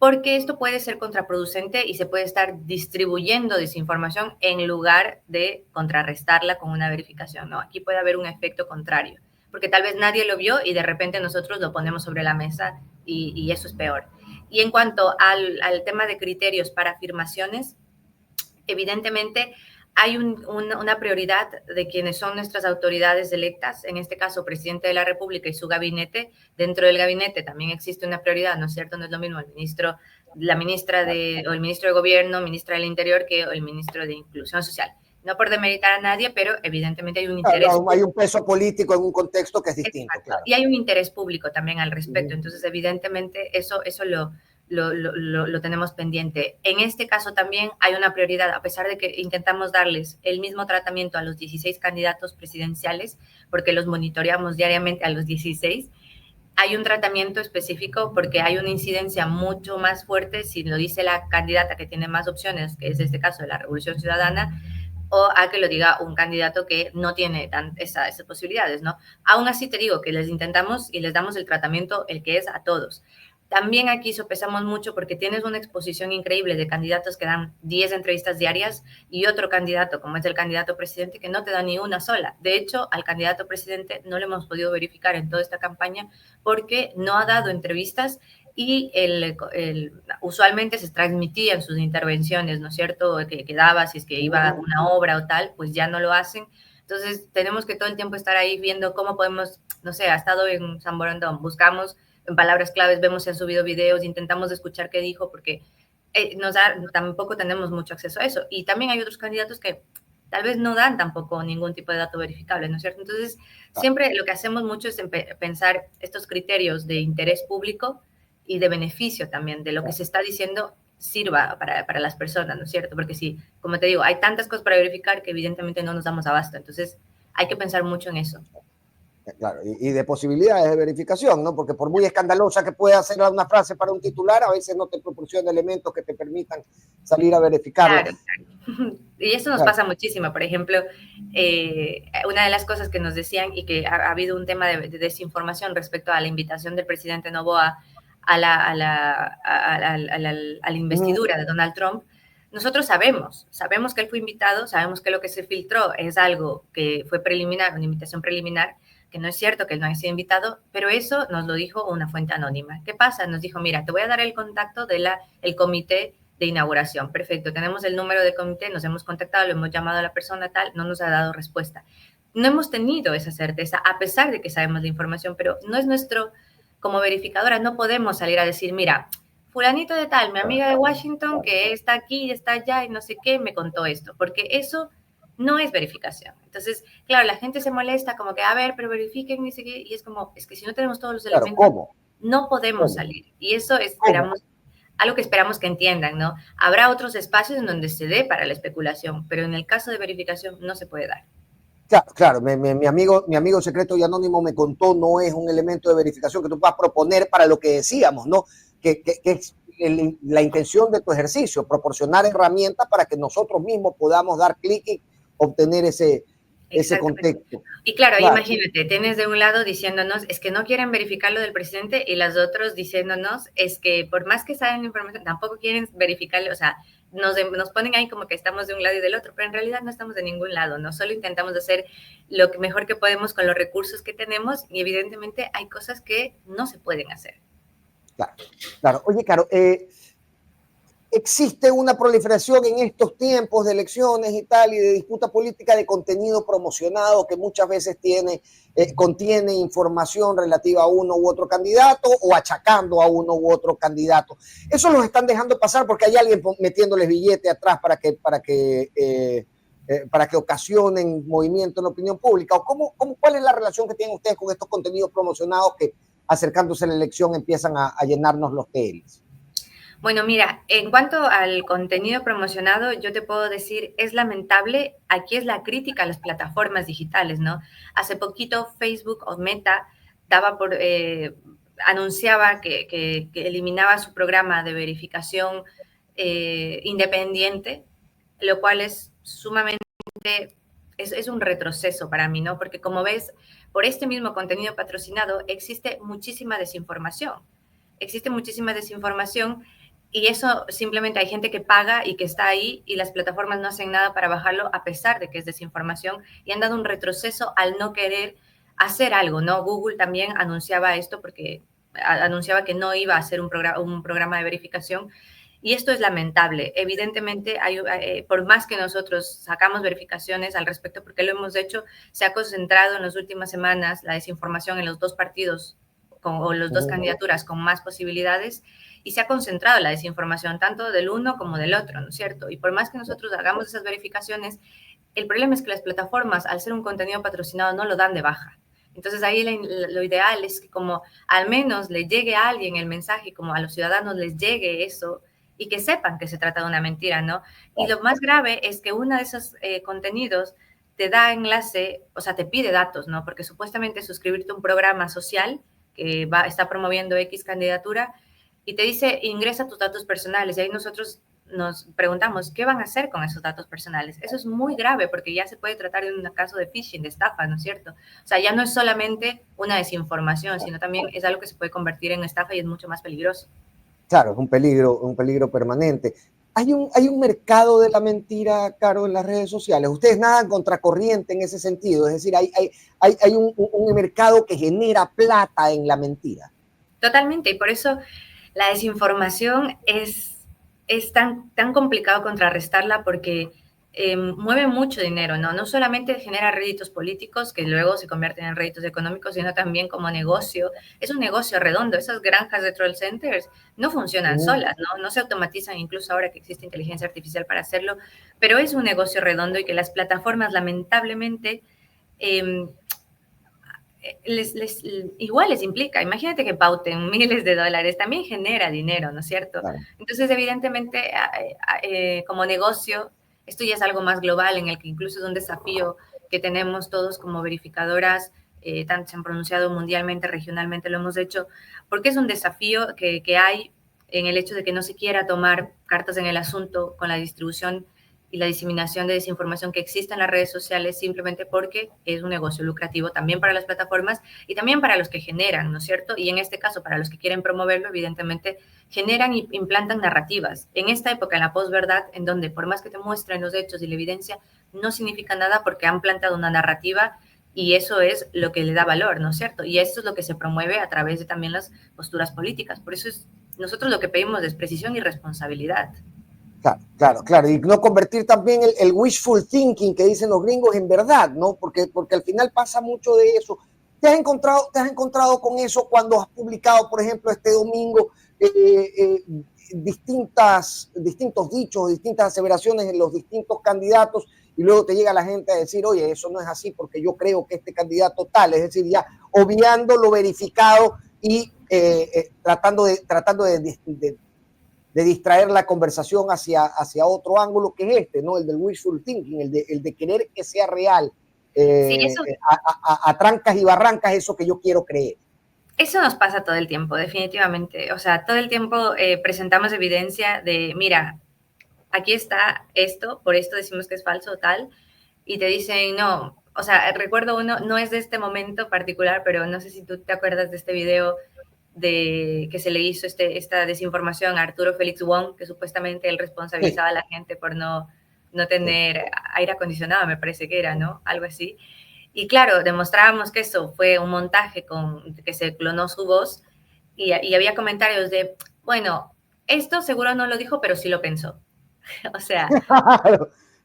porque esto puede ser contraproducente y se puede estar distribuyendo desinformación en lugar de contrarrestarla con una verificación, ¿no? Aquí puede haber un efecto contrario, porque tal vez nadie lo vio y de repente nosotros lo ponemos sobre la mesa y eso es peor. Y en cuanto al tema de criterios para afirmaciones, evidentemente hay una prioridad de quienes son nuestras autoridades electas, en este caso, presidente de la República y su gabinete. Dentro del gabinete también existe una prioridad, ¿no es cierto? No es lo mismo el ministro, la ministra o el ministro de Gobierno, ministra del Interior, que el ministro de Inclusión Social. No por demeritar a nadie, pero evidentemente hay un interés. Claro, hay un peso político en un contexto que es distinto, Exacto. claro. Y hay un interés público también al respecto. Entonces, evidentemente, eso lo tenemos pendiente. En este caso también hay una prioridad, a pesar de que intentamos darles el mismo tratamiento a los 16 candidatos presidenciales, porque los monitoreamos diariamente a los 16, hay un tratamiento específico porque hay una incidencia mucho más fuerte si lo dice la candidata que tiene más opciones, que es este caso de la Revolución Ciudadana, o a que lo diga un candidato que no tiene esas posibilidades, ¿no? Aún así te digo que les intentamos y les damos el tratamiento, el que es a todos. También aquí sopesamos mucho porque tienes una exposición increíble de candidatos que dan 10 entrevistas diarias y otro candidato, como es el candidato presidente, que no te da ni una sola. De hecho, al candidato presidente no lo hemos podido verificar en toda esta campaña porque no ha dado entrevistas y usualmente se transmitían sus intervenciones, ¿no es cierto? Que daba, si es que iba a una obra o tal, pues ya no lo hacen. Entonces, tenemos que todo el tiempo estar ahí viendo cómo podemos, no sé, ha estado en San Borondón, buscamos en palabras claves, vemos si han subido videos, intentamos escuchar qué dijo, porque tampoco tenemos mucho acceso a eso. Y también hay otros candidatos que tal vez no dan tampoco ningún tipo de dato verificable, ¿no es cierto? Entonces, siempre lo que hacemos mucho es pensar estos criterios de interés público y de beneficio también, de lo que se está diciendo sirva para las personas, ¿no es cierto? Porque si, como te digo, hay tantas cosas para verificar que evidentemente no nos damos abasto. Entonces, hay que pensar mucho en eso. Claro, y de posibilidades de verificación, ¿no? Porque por muy escandalosa que pueda ser una frase para un titular, a veces no te proporciona elementos que te permitan salir a verificarla. Claro, claro. Y eso nos pasa muchísimo. Por ejemplo, una de las cosas que nos decían y que ha habido un tema de desinformación respecto a la invitación del presidente Noboa a la investidura de Donald Trump, nosotros sabemos que él fue invitado, sabemos que lo que se filtró es algo que fue preliminar, una invitación preliminar, que no es cierto que él no haya sido invitado, pero eso nos lo dijo una fuente anónima. ¿Qué pasa? Nos dijo, mira, te voy a dar el contacto del comité de inauguración. Perfecto, tenemos el número de comité, nos hemos contactado, lo hemos llamado a la persona tal, no nos ha dado respuesta. No hemos tenido esa certeza, a pesar de que sabemos la información, pero no es nuestro, como verificadora, no podemos salir a decir, mira, fulanito de tal, mi amiga de Washington, que está aquí y está allá y no sé qué, me contó esto, porque eso no es verificación. Entonces, claro, la gente se molesta como que, a ver, pero verifiquen, ni sé qué, y es como, es que si no tenemos todos los elementos, ¿cómo? no podemos salir. Y eso esperamos, algo que esperamos que entiendan, ¿no? Habrá otros espacios en donde se dé para la especulación, pero en el caso de verificación no se puede dar. Claro, mi amigo secreto y anónimo me contó, no es un elemento de verificación que tú puedas proponer para lo que decíamos, ¿no? Que es la intención de tu ejercicio, proporcionar herramientas para que nosotros mismos podamos dar clic y obtener ese contexto. Y claro, imagínate, tienes de un lado diciéndonos, es que no quieren verificar lo del presidente, y las otras diciéndonos, es que por más que saben la información, tampoco quieren verificarlo, o sea, nos ponen ahí como que estamos de un lado y del otro, pero en realidad no estamos de ningún lado, ¿no? Solo intentamos hacer lo mejor que podemos con los recursos que tenemos, y evidentemente hay cosas que no se pueden hacer. Claro. Oye, Caro, existe una proliferación en estos tiempos de elecciones y tal, y de disputa política, de contenido promocionado que muchas veces contiene información relativa a uno u otro candidato o achacando a uno u otro candidato. Eso los están dejando pasar porque hay alguien metiéndoles billete atrás para que ocasionen movimiento en la opinión pública. ¿O cuál es la relación que tienen ustedes con estos contenidos promocionados que, acercándose a la elección, empiezan a llenarnos los TLs? Bueno, mira, en cuanto al contenido promocionado, yo te puedo decir, es lamentable, aquí es la crítica a las plataformas digitales, ¿no? Hace poquito Facebook o Meta anunciaba que eliminaba su programa de verificación independiente, lo cual es sumamente, es un retroceso para mí, ¿no? Porque como ves, por este mismo contenido patrocinado existe muchísima desinformación y eso simplemente hay gente que paga y que está ahí y las plataformas no hacen nada para bajarlo a pesar de que es desinformación y han dado un retroceso al no querer hacer algo, ¿no? Google también anunciaba esto porque anunciaba que no iba a hacer un programa de verificación y esto es lamentable. Evidentemente, por más que nosotros sacamos verificaciones al respecto, porque lo hemos hecho, se ha concentrado en las últimas semanas la desinformación en los dos partidos o las dos candidaturas con más posibilidades y se ha concentrado la desinformación tanto del uno como del otro, ¿no es cierto? Y por más que nosotros hagamos esas verificaciones, el problema es que las plataformas, al ser un contenido patrocinado, no lo dan de baja. Entonces ahí lo ideal es que como al menos le llegue a alguien el mensaje, como a los ciudadanos les llegue eso y que sepan que se trata de una mentira, ¿no? Y lo más grave es que uno de esos contenidos te da enlace, o sea, te pide datos, ¿no? Porque supuestamente suscribirte a un programa social que está promoviendo X candidatura y te dice ingresa tus datos personales y ahí nosotros nos preguntamos qué van a hacer con esos datos personales. Eso es muy grave porque ya se puede tratar de un caso de phishing, de estafa, ¿no es cierto? O sea, ya no es solamente una desinformación, sino también es algo que se puede convertir en estafa y es mucho más peligroso. Claro, es un peligro permanente. Hay un mercado de la mentira, Caro, en las redes sociales. Ustedes nadan contracorriente en ese sentido. Es decir, hay un mercado que genera plata en la mentira. Totalmente, y por eso la desinformación es tan complicado contrarrestarla porque mueve mucho dinero, ¿no? No solamente genera réditos políticos que luego se convierten en réditos económicos, sino también como negocio. Es un negocio redondo. Esas granjas de troll centers no funcionan solas, ¿no? No se automatizan incluso ahora que existe inteligencia artificial para hacerlo, pero es un negocio redondo y que las plataformas lamentablemente eh, igual les implica, imagínate que pauten miles de dólares, también genera dinero, ¿no es cierto? Claro. Entonces, evidentemente, como negocio, esto ya es algo más global, en el que incluso es un desafío que tenemos todos como verificadoras, tanto se han pronunciado mundialmente, regionalmente lo hemos hecho, porque es un desafío que hay en el hecho de que no se quiera tomar cartas en el asunto con la distribución y la diseminación de desinformación que existe en las redes sociales simplemente porque es un negocio lucrativo también para las plataformas y también para los que generan, ¿no es cierto? Y en este caso, para los que quieren promoverlo, evidentemente generan y implantan narrativas. En esta época, en la posverdad, en donde por más que te muestren los hechos y la evidencia, no significa nada porque han plantado una narrativa y eso es lo que le da valor, ¿no es cierto? Y esto es lo que se promueve a través de también las posturas políticas. Por eso nosotros lo que pedimos es precisión y responsabilidad. Claro, claro, claro. Y no convertir también el wishful thinking que dicen los gringos en verdad, ¿no? Porque al final pasa mucho de eso. Te has encontrado con eso cuando has publicado, por ejemplo, este domingo, distintos dichos, distintas aseveraciones en los distintos candidatos y luego te llega la gente a decir, oye, eso no es así porque yo creo que este candidato tal, es decir, ya obviando lo verificado y tratando de distraer la conversación hacia otro ángulo que es este, ¿no? El del wishful thinking, el de querer que sea real, Sí, eso a trancas y barrancas, eso que yo quiero creer. Eso nos pasa todo el tiempo, definitivamente. O sea, todo el tiempo presentamos evidencia de, mira, aquí está esto, por esto decimos que es falso o tal, y te dicen, no, o sea, recuerdo uno, no es de este momento particular, pero no sé si tú te acuerdas de este video de que se le hizo esta desinformación a Arturo Félix Wong, que supuestamente él responsabilizaba a la gente por no tener aire acondicionado, me parece que era, ¿no? Algo así. Y claro, demostrábamos que eso fue un montaje que se clonó su voz y había comentarios de, bueno, esto seguro no lo dijo, pero sí lo pensó. O sea,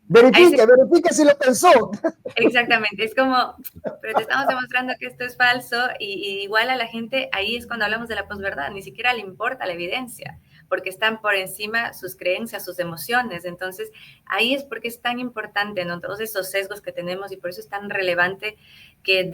verifique si lo pensó. exactamente, es como, pero te estamos demostrando que esto es falso y igual a la gente, ahí es cuando hablamos de la posverdad, ni siquiera le importa la evidencia, porque están por encima sus creencias, sus emociones, entonces ahí es porque es tan importante, ¿no? Todos esos sesgos que tenemos y por eso es tan relevante que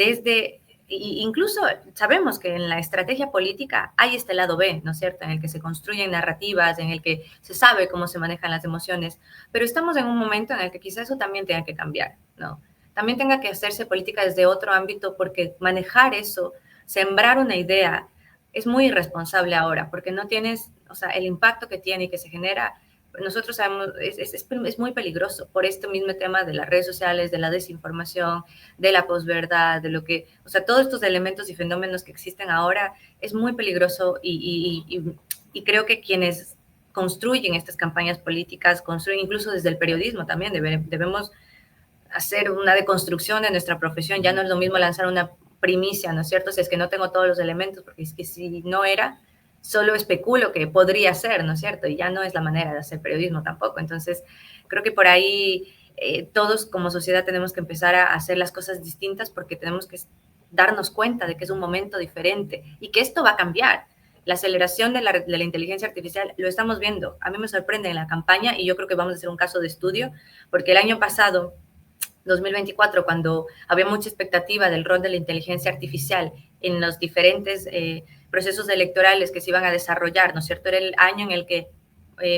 incluso sabemos que en la estrategia política hay este lado B, ¿no es cierto?, en el que se construyen narrativas, en el que se sabe cómo se manejan las emociones, pero estamos en un momento en el que quizás eso también tenga que cambiar, ¿no? También tenga que hacerse política desde otro ámbito porque manejar eso, sembrar una idea, es muy irresponsable ahora porque no tienes, o sea, el impacto que tiene y que se genera, nosotros sabemos, es muy peligroso por este mismo tema de las redes sociales, de la desinformación, de la posverdad, de lo que, o sea, todos estos elementos y fenómenos que existen ahora es muy peligroso y creo que quienes construyen estas campañas políticas, construyen incluso desde el periodismo también. Debemos hacer una deconstrucción de nuestra profesión. Ya no es lo mismo lanzar una primicia, ¿no es cierto? Si es que no tengo todos los elementos, porque es que si no era, solo especulo que podría ser, ¿no es cierto? Y ya no es la manera de hacer periodismo tampoco. Entonces, creo que por ahí todos como sociedad tenemos que empezar a hacer las cosas distintas porque tenemos que darnos cuenta de que es un momento diferente y que esto va a cambiar. La aceleración de la inteligencia artificial lo estamos viendo. A mí me sorprende en la campaña y yo creo que vamos a hacer un caso de estudio porque el año pasado 2024, cuando había mucha expectativa del rol de la inteligencia artificial en los diferentes procesos electorales que se iban a desarrollar, ¿no es cierto? Era el año en el que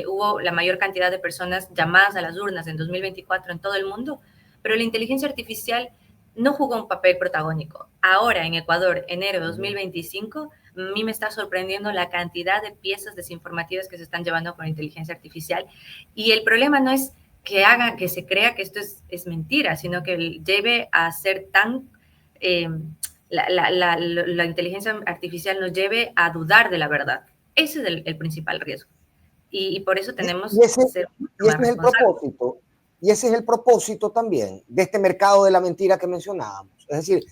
hubo la mayor cantidad de personas llamadas a las urnas en 2024 en todo el mundo, pero la inteligencia artificial no jugó un papel protagónico. Ahora en Ecuador, enero de 2025, a mí me está sorprendiendo la cantidad de piezas desinformativas que se están llevando con la inteligencia artificial y el problema no es que haga, que se crea que esto es mentira, sino que lleve a ser tan, eh, la inteligencia artificial nos lleve a dudar de la verdad. Ese es el principal riesgo. Y por eso tenemos que ser mucho y ese más es el responsables. propósito, y ese es el propósito también de este mercado de la mentira que mencionábamos. Es decir,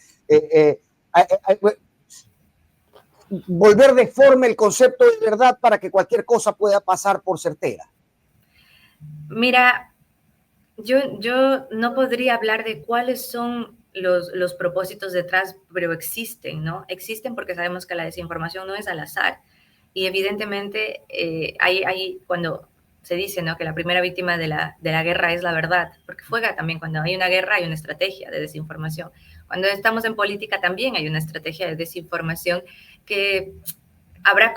volver deforme el concepto de verdad para que cualquier cosa pueda pasar por certera. Mira, yo no podría hablar de cuáles son los propósitos detrás, pero existen, ¿no? Existen porque sabemos que la desinformación no es al azar. Y evidentemente cuando se dice, ¿no? Que la primera víctima de la guerra es la verdad, porque juega también cuando hay una guerra hay una estrategia de desinformación. Cuando estamos en política también hay una estrategia de desinformación que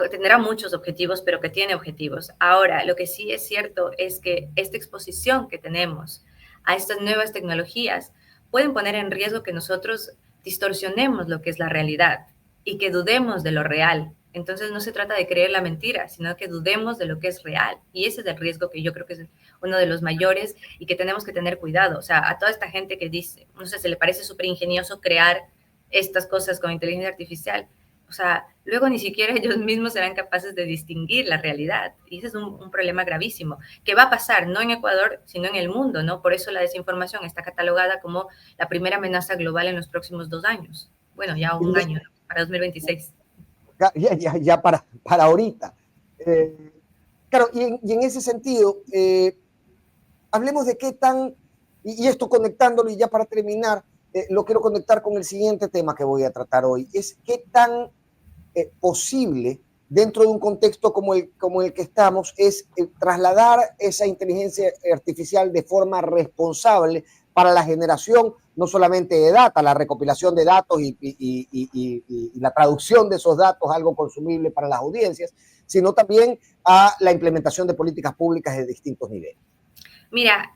tendrá muchos objetivos, pero que tiene objetivos. Ahora, lo que sí es cierto es que esta exposición que tenemos a estas nuevas tecnologías pueden poner en riesgo que nosotros distorsionemos lo que es la realidad y que dudemos de lo real. Entonces no se trata de creer la mentira, sino que dudemos de lo que es real. Y ese es el riesgo que yo creo que es uno de los mayores y que tenemos que tener cuidado. O sea, a toda esta gente que dice, no sé, se le parece súper ingenioso crear estas cosas con inteligencia artificial. O sea, luego ni siquiera ellos mismos serán capaces de distinguir la realidad. Y ese es un problema gravísimo, que va a pasar no en Ecuador, sino en el mundo, ¿no? Por eso la desinformación está catalogada como la primera amenaza global en los próximos 2 años. Bueno, ya un año, ¿no? Para 2026. Ya para ahorita. Claro, y en ese sentido, hablemos de qué tan, y esto conectándolo, y ya para terminar, lo quiero conectar con el siguiente tema que voy a tratar hoy, es qué tan posible dentro de un contexto como el que estamos es trasladar esa inteligencia artificial de forma responsable para la generación no solamente de data, la recopilación de datos y la traducción de esos datos, algo consumible para las audiencias, sino también a la implementación de políticas públicas de distintos niveles. Mira,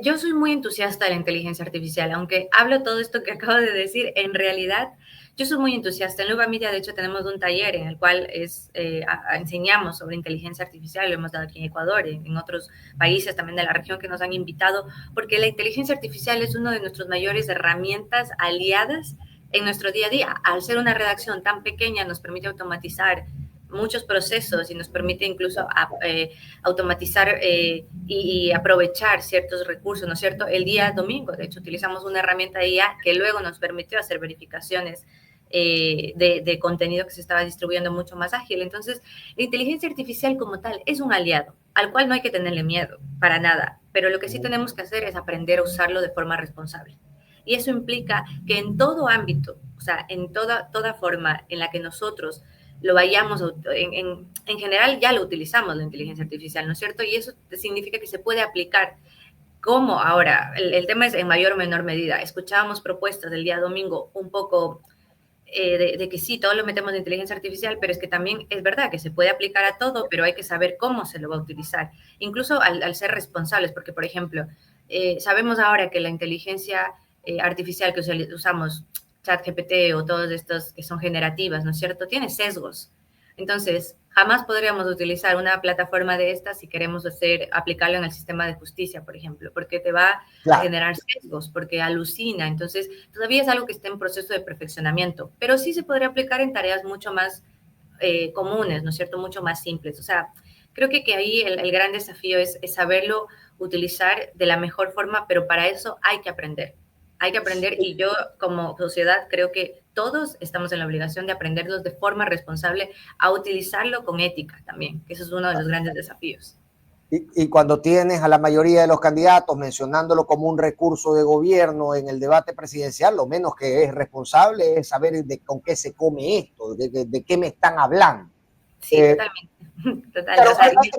yo soy muy entusiasta de la inteligencia artificial, aunque hablo todo esto que acabo de decir, en realidad yo soy muy entusiasta. En Luba Media, de hecho, tenemos un taller en el cual enseñamos sobre inteligencia artificial, lo hemos dado aquí en Ecuador, en otros países también de la región que nos han invitado, porque la inteligencia artificial es una de nuestras mayores herramientas aliadas en nuestro día a día. Al ser una redacción tan pequeña, nos permite automatizar muchos procesos y nos permite incluso automatizar y aprovechar ciertos recursos, ¿no es cierto? El día domingo, de hecho, utilizamos una herramienta de IA que luego nos permitió hacer verificaciones de contenido que se estaba distribuyendo mucho más ágil. Entonces, la inteligencia artificial como tal es un aliado al cual no hay que tenerle miedo, para nada, pero lo que sí tenemos que hacer es aprender a usarlo de forma responsable. Y eso implica que en todo ámbito, o sea, en toda forma en la que nosotros lo vayamos, en general ya lo utilizamos la inteligencia artificial, ¿no es cierto? Y eso significa que se puede aplicar. ¿Cómo? Ahora, el tema es en mayor o menor medida. Escuchábamos propuestas del día domingo un poco de que sí, todo lo metemos en inteligencia artificial, pero es que también es verdad que se puede aplicar a todo, pero hay que saber cómo se lo va a utilizar, incluso al ser responsables, porque, por ejemplo, sabemos ahora que la inteligencia artificial que usamos, ChatGPT o todos estos que son generativas, ¿no es cierto?, tiene sesgos. Entonces, jamás podríamos utilizar una plataforma de estas si queremos aplicarlo en el sistema de justicia, por ejemplo, porque te va a Claro. generar sesgos, porque alucina. Entonces, todavía es algo que está en proceso de perfeccionamiento, pero sí se podría aplicar en tareas mucho más comunes, ¿no es cierto? Mucho más simples. O sea, Creo que ahí el gran desafío es saberlo utilizar de la mejor forma, pero para eso hay que aprender. Hay que aprender y yo como sociedad creo que todos estamos en la obligación de aprenderlos de forma responsable a utilizarlo con ética también, que eso es uno de los grandes desafíos. Y cuando tienes a la mayoría de los candidatos mencionándolo como un recurso de gobierno en el debate presidencial, lo menos que es responsable es saber con qué se come esto, de qué me están hablando. Sí, totalmente. Total. Pero, O sea, sí,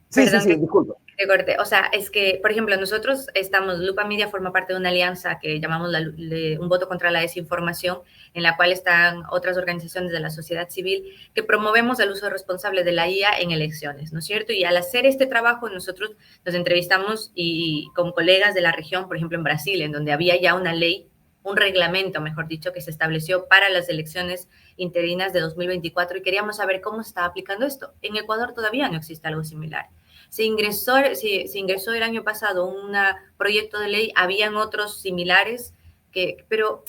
sí, perdón sí, disculpa. que corte. O sea, es que, por ejemplo, nosotros estamos, Lupa Media forma parte de una alianza que llamamos un voto contra la desinformación, en la cual están otras organizaciones de la sociedad civil que promovemos el uso responsable de la IA en elecciones, ¿no es cierto? Y al hacer este trabajo, nosotros nos entrevistamos y con colegas de la región, por ejemplo, en Brasil, en donde había ya una ley, un reglamento, mejor dicho, que se estableció para las elecciones interinas de 2024 y queríamos saber cómo se está aplicando esto. En Ecuador todavía no existe algo similar. Se ingresó el año pasado un proyecto de ley, habían otros similares, pero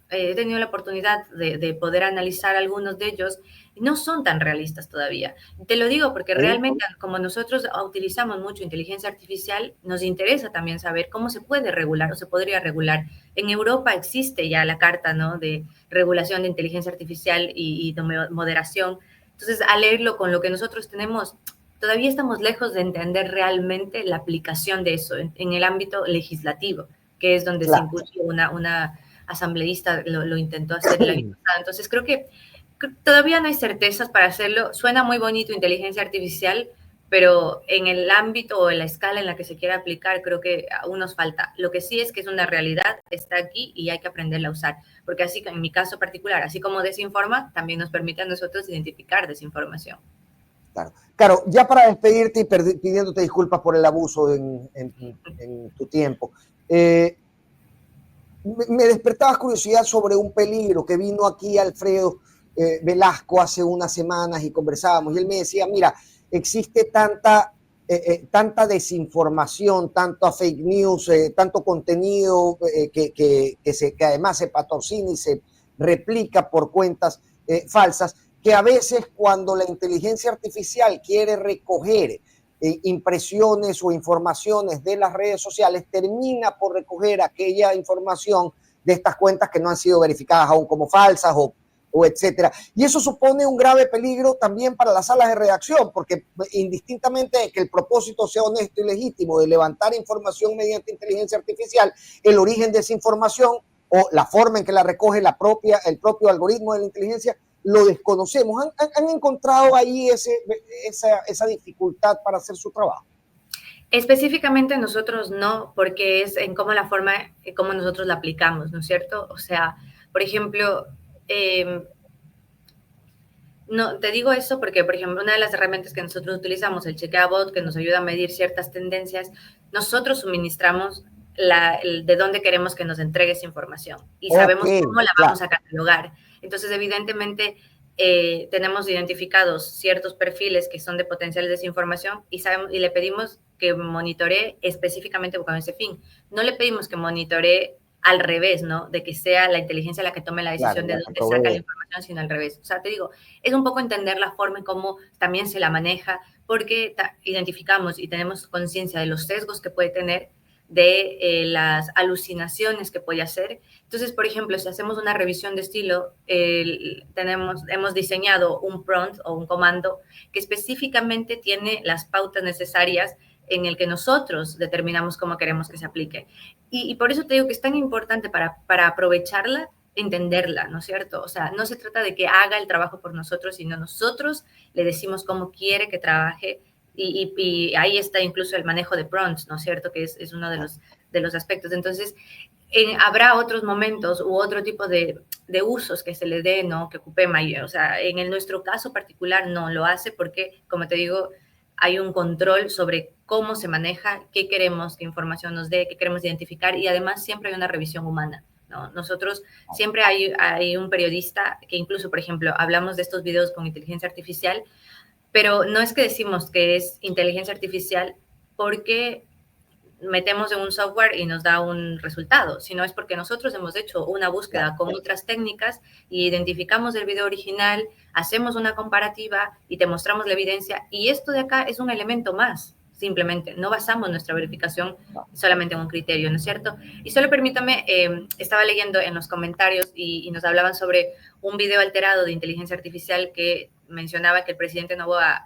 he tenido la oportunidad de poder analizar algunos de ellos, y no son tan realistas todavía. Te lo digo porque realmente, como nosotros utilizamos mucho inteligencia artificial, nos interesa también saber cómo se puede regular o se podría regular. En Europa existe ya la carta, ¿no?, de regulación de inteligencia artificial y de moderación. Entonces, al leerlo con lo que nosotros tenemos, todavía estamos lejos de entender realmente la aplicación de eso en el ámbito legislativo, que es donde se Claro. incurrió una asambleísta, lo intentó hacer el año pasado. Entonces creo que todavía no hay certezas para hacerlo. Suena muy bonito inteligencia artificial, pero en el ámbito o en la escala en la que se quiera aplicar, creo que aún nos falta. Lo que sí es que es una realidad, está aquí y hay que aprenderla a usar, porque así, en mi caso particular, así como desinforma, también nos permite a nosotros identificar desinformación. Claro. Claro, ya para despedirte y pidiéndote disculpas por el abuso en tu tiempo, me despertaba curiosidad sobre un peligro que vino aquí Alfredo Velasco hace unas semanas y conversábamos, y él me decía, mira, existe tanta desinformación, tanta fake news, tanto contenido que además se patrocina y se replica por cuentas falsas, que a veces cuando la inteligencia artificial quiere recoger impresiones o informaciones de las redes sociales, termina por recoger aquella información de estas cuentas que no han sido verificadas aún como falsas o etcétera. Y eso supone un grave peligro también para las salas de redacción, porque indistintamente de que el propósito sea honesto y legítimo de levantar información mediante inteligencia artificial, el origen de esa información o la forma en que la recoge el propio algoritmo de la inteligencia lo desconocemos. ¿Han encontrado ahí esa dificultad para hacer su trabajo? Específicamente nosotros no, porque es en cómo la forma, cómo nosotros la aplicamos, ¿no es cierto? O sea, por ejemplo, no, te digo eso porque, por ejemplo, una de las herramientas que nosotros utilizamos, el Checkabot, que nos ayuda a medir ciertas tendencias, nosotros suministramos de dónde queremos que nos entregue esa información y sabemos cómo la vamos a catalogar. Entonces, evidentemente, tenemos identificados ciertos perfiles que son de potencial desinformación y le pedimos que monitoree específicamente con ese fin. No le pedimos que monitoree al revés, ¿no? De que sea la inteligencia la que tome la decisión de dónde saca la información, sino al revés. O sea, te digo, es un poco entender la forma en cómo también se la maneja, porque identificamos y tenemos conciencia de los sesgos que puede tener, de las alucinaciones que puede hacer. Entonces, por ejemplo, si hacemos una revisión de estilo, hemos diseñado un prompt o un comando que específicamente tiene las pautas necesarias en el que nosotros determinamos cómo queremos que se aplique. Y por eso te digo que es tan importante para aprovecharla, entenderla, ¿no es cierto? O sea, no se trata de que haga el trabajo por nosotros, sino nosotros le decimos cómo quiere que trabaje y ahí está incluso el manejo de prompts, ¿no es cierto? Que es uno de los aspectos. Entonces, habrá otros momentos u otro tipo de usos que se le dé, ¿no? Que ocupe mayor. O sea, nuestro caso particular no lo hace porque, como te digo, hay un control sobre cómo se maneja, qué queremos, qué información nos dé, qué queremos identificar y además siempre hay una revisión humana, ¿no? Nosotros siempre hay un periodista que incluso, por ejemplo, hablamos de estos videos con inteligencia artificial, pero no es que decimos que es inteligencia artificial porque metemos en un software y nos da un resultado, sino es porque nosotros hemos hecho una búsqueda con otras técnicas y identificamos el video original, hacemos una comparativa y te mostramos la evidencia. Y esto de acá es un elemento más, simplemente. No basamos nuestra verificación solamente en un criterio, ¿no es cierto? Y solo permítame, estaba leyendo en los comentarios y nos hablaban sobre un video alterado de inteligencia artificial que mencionaba que el presidente Noboa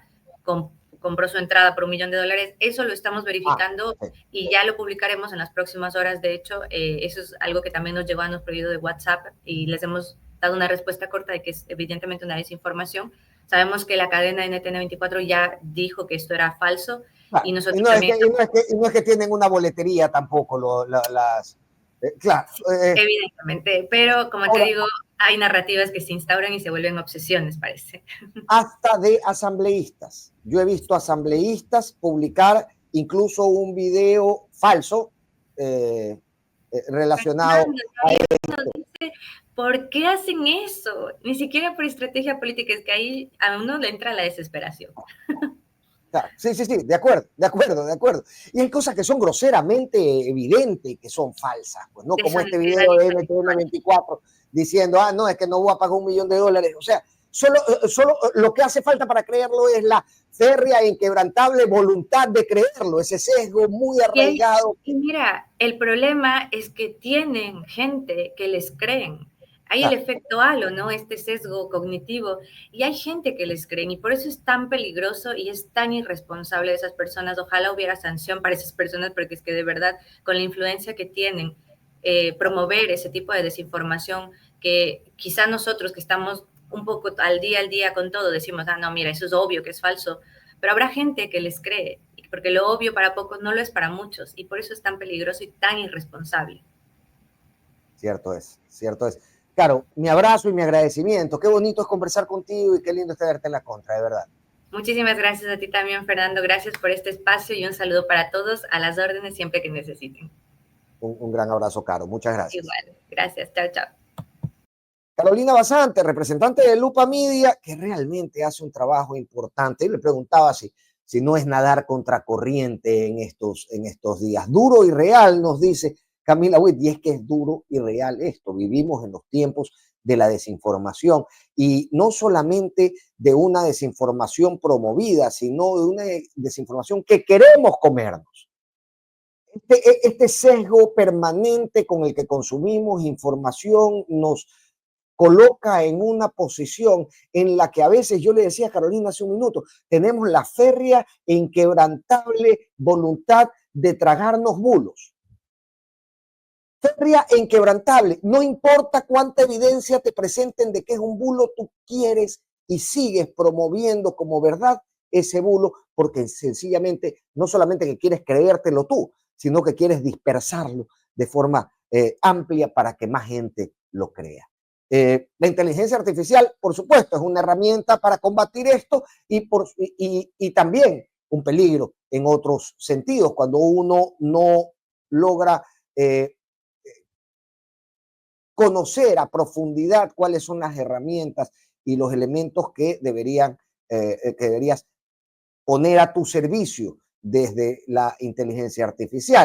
compró su entrada por $1 millón. Eso lo estamos verificando y ya lo publicaremos en las próximas horas. De hecho, eso es algo que también nos llegó a nuestro pedido de WhatsApp y les hemos dado una respuesta corta de que es evidentemente una desinformación. Sabemos que la cadena NTN24 ya dijo que esto era falso y nosotros también... no es que tienen una boletería tampoco las... claro. Evidentemente, pero como ahora, te digo, hay narrativas que se instauran y se vuelven obsesiones, parece. Hasta de asambleístas. Yo he visto asambleístas publicar incluso un video falso relacionado a esto. ¿Por qué hacen eso? Ni siquiera por estrategia política, es que ahí a uno le entra la desesperación. Sí, de acuerdo. Y hay cosas que son groseramente evidentes que son falsas, pues, ¿no? Como este video de NTN24 diciendo, no, es que no voy a pagar $1 millón. O sea, solo lo que hace falta para creerlo es la férrea e inquebrantable voluntad de creerlo, ese sesgo muy arraigado. Y mira, el problema es que tienen gente que les creen. Hay el efecto halo, ¿no? Este sesgo cognitivo. Y hay gente que les creen y por eso es tan peligroso y es tan irresponsable de esas personas. Ojalá hubiera sanción para esas personas porque es que de verdad, con la influencia que tienen, promover ese tipo de desinformación que quizá nosotros que estamos un poco al día con todo decimos, no, mira, eso es obvio que es falso. Pero habrá gente que les cree, porque lo obvio para pocos no lo es para muchos y por eso es tan peligroso y tan irresponsable. Cierto es. Claro, mi abrazo y mi agradecimiento. Qué bonito es conversar contigo y qué lindo es tenerte en la contra, de verdad. Muchísimas gracias a ti también, Fernando. Gracias por este espacio y un saludo para todos, a las órdenes siempre que necesiten. Un gran abrazo, Caro. Muchas gracias. Igual. Gracias. Chao, chao. Carolina Basante, representante de Lupa Media, que realmente hace un trabajo importante. Y le preguntaba si no es nadar contracorriente en estos días. Duro y real, nos dice Camila Witt, y es que es duro y real esto. Vivimos en los tiempos de la desinformación y no solamente de una desinformación promovida, sino de una desinformación que queremos comernos. Este sesgo permanente con el que consumimos información nos coloca en una posición en la que a veces, yo le decía a Carolina hace un minuto, tenemos la férrea e inquebrantable voluntad de tragarnos bulos. Férrea e inquebrantable, no importa cuánta evidencia te presenten de que es un bulo, tú quieres y sigues promoviendo como verdad ese bulo porque sencillamente no solamente que quieres creértelo tú, sino que quieres dispersarlo de forma amplia para que más gente lo crea. La inteligencia artificial, por supuesto, es una herramienta para combatir esto y también un peligro en otros sentidos, cuando uno no logra conocer a profundidad cuáles son las herramientas y los elementos que deberías poner a tu servicio desde la inteligencia artificial.